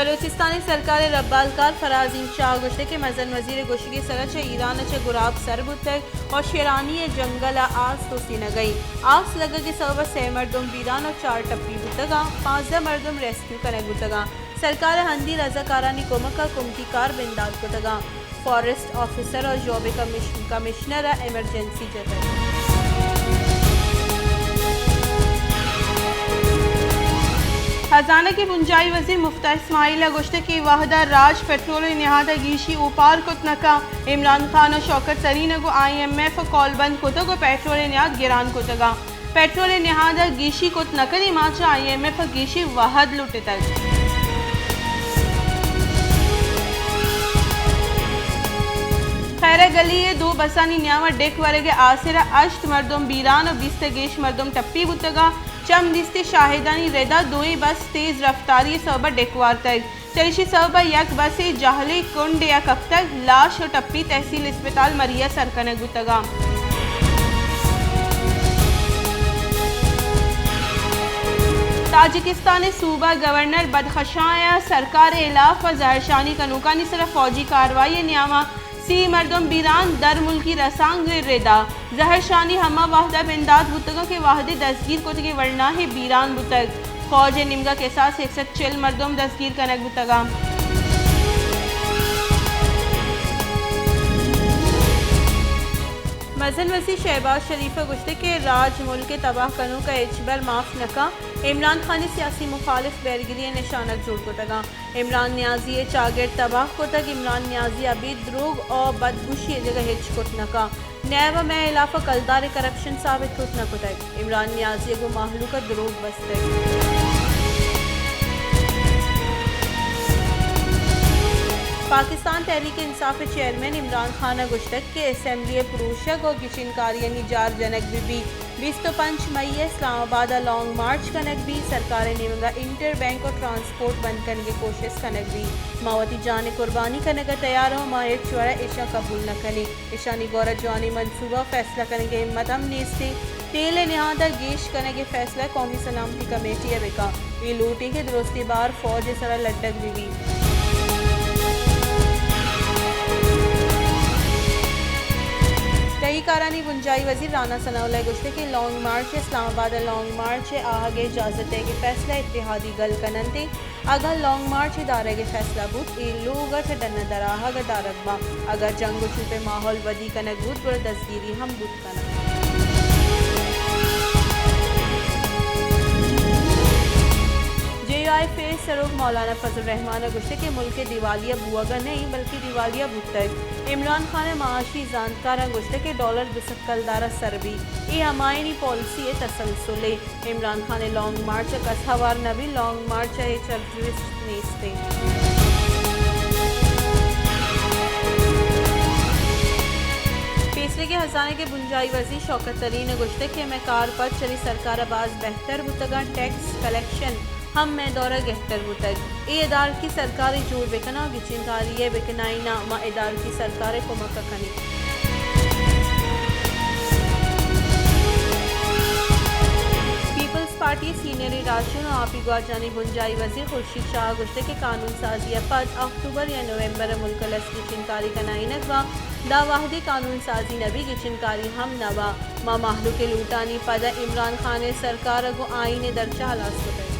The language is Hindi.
बलूचिस्तानी सरकार रब्बालकार फराज इंशाह गुश्ते के मजन वजीर गुश्ती सरच ईरान च गुराब सरबुतक और शेरानी जंगल आस तो सी न गई आस लगा के सब 6 मरदम बीरान और 4 टप्पी बुतगा 15 मरदम रेस्क्यू कने बुतगा सरकार हंदी रजाकारानी कोमका कुमकी कार बिंदाद बुतगा फॉरेस्ट ऑफिसर और जॉब कमिश्नर एमरजेंसी जतर खजाना की बुंजाई वजीर मुफ्ता इस्माइल गुश्ते की वाहदा राज पेट्रोल नहादा गीशी उपार कुतनका इमरान खान और शौकत तरीन को IMF कॉल बंद कुतगो पेट्रोल नहाद गिरान कुतगा पेट्रोल नहादा गीशी कुतनकनी माचा IMF गीशी वाहद लुटे तक खैर गली 2 बसानी न्यावा डेक वरगे आसिरा अश्त मरदम बीरान और 20 गेश मरदम टप्पी बुतगा चम दिस्ते शाहिदानी रेदा दोई बस तेज रफ्तारी सबा डेकवार तक चलिशी सबा यक बस जाहले कुंड या कब तक लाश और टप्पी तहसील अस्पताल मरिया सरकने गुतगा ताजिकिस्तान सूबा गवर्नर बदखशाया सरकार इलाफ व जहरशानी कनूकानी सिर्फ फौजी कार्रवाई न्यामा सी मरदम बीरान दर मुल्की रसांग रेदा जहरशानी हमा वाहदा बिंदाद बुतगा के वाहदे दस्तगीर को के वरना है बीरान बुतग फौज निमगा के साथ 140 मरदम दस्तगीर कनक बुतगा मजन वसी शहबाज शरीफ गुश्ते के राज मुल्क के तबाह कनू का एचबर माफ नका इमरान खान सियासी मुखालिफ बैरगिरी निशानक जोड़ को तगा इमरान न्याजी चागिर तबाह को तक इमरान न्याजी अभी द्रोग और बदगुशी जगह हिच कुत नका नैब में इलाफा कलदार करप्शन साबित कुत न को तक इमरान न्याजी को माहलू का द्रोग बसते पाकिस्तान तहरीक इंसाफ चेयरमैन इमरान खान गुश्तक के असम्बली पुरुषक और किचनकारी निजार जनक भी 25 मई इस्लामाबाद लॉन्ग मार्च कनक भी सरकार निमंगा इंटर बैंक और ट्रांसपोर्ट बंद करने की कोशिश कनक भी मावती जान कुर्बानी करने का तैयार हो माहिर चुरा ईशा कबूल न करें ईशानी गौरत जवानी मनसूबा फैसला करने के हिम्मत हम नेस्ते तेल नहादा गेश करने के फैसला कौमी सलामती कमेटी बेका ये लूटी के दुरुस्ती बार फौज सरा लटक भी तहीकारानी बुंजाई वजीर राना सनाउल्लाह गुश्ते के लॉन्ग मार्च इस्लामाबाद लॉन्ग मार्च आगे इजाजत है कि फैसला इत्तेहादी गल कनंते अगर लॉन्ग मार्च इदारे के फैसला बुत ए लोग डन दराह दारकबा अगर जंग छुपे माहौल वदी कनक बुत पर दस्तगीरी हम बुत कनक फेस सरोग मौलाना फजल रहमान गुश्ते के मुल्क के दिवालिया बुआगा नहीं बल्कि दिवालिया बुतक इमरान खान माशी जानकारा गुश्ते के डॉलर बिसकलदारा सरबी ये हमायनी पॉलिसी तसलसुले इमरान खान लॉन्ग मार्च कसहवार नबी लॉन्ग मार्च है चर्चिस्ट नेस्ते फैसले के हजाने के बुंजाई वजी शौकत तरीन गुश्ते के मैकार पर चली सरकार आबाज बेहतर बुतगा टैक्स कलेक्शन हम में दौरा गहतर बुतक ए इदार की सरकारी जोड़ बेकना गिचिनकारी बेकनाई ना मा इदार की सरकार को makhani peoples party senior ration आपी गौजानी बुंजाई वजीर खुर्शीद शाह गुश्ते के कानून साजी पद अक्टूबर या नवंबर मुल्क लस गिचिनकारी कनाई नकवा दा वाहदी कानून साजी नबी गिचिनकारी हम नवा मा माहलू के लूटानी पद इमरान खान सरकार को आईने दर्जा हलास को